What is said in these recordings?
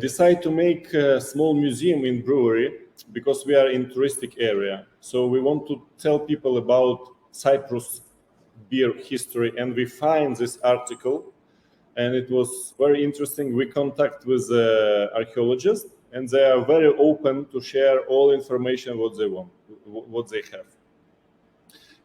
decided to make a small museum in brewery because we are in touristic area. So we want to tell people about Cyprus beer history, and we find this article, and it was very interesting. We contact with archaeologists, and they are very open to share all information what they want, what they have.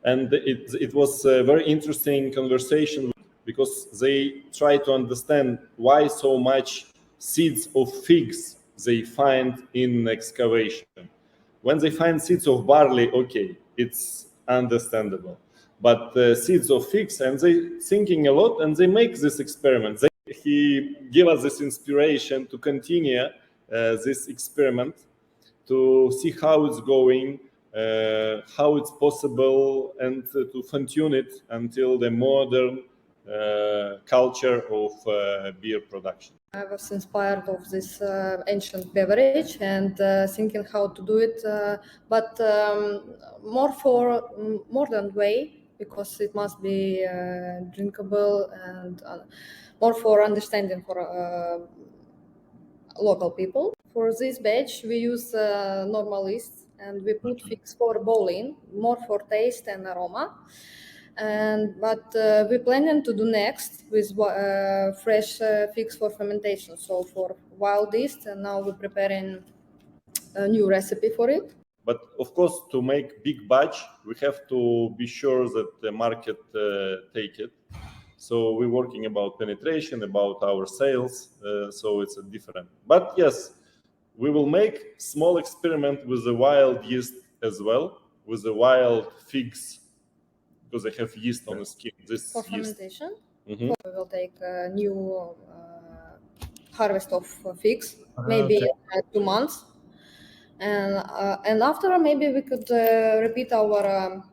And it was a very interesting conversation because they try to understand why so much seeds of figs they find in excavation. When they find seeds of barley, okay, it's understandable. But seeds of figs, and they thinking a lot, and they make this experiment. He gave us this inspiration to continue this experiment, to see how it's going, how it's possible, and to fine-tune it until the modern culture of beer production. I was inspired of this ancient beverage and thinking how to do it, but more for modern way, because it must be drinkable and more for understanding for local people. For this batch, we use normal yeast and we put figs for boiling, more for taste and aroma. But we're planning to do next with fresh figs for fermentation. So for wild yeast, and now we're preparing a new recipe for it. But of course, to make big batch, we have to be sure that the market take it. So we're working about penetration, about our sales. So it's a different. But yes, we will make small experiment with the wild yeast as well, with the wild figs, because they have yeast on the skin. This for yeast. Fermentation. We will take a new harvest of figs, maybe 2 months, and after maybe we could repeat our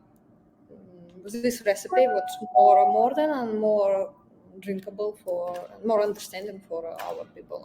this recipe, what's more modern and more drinkable, for more understanding for our people.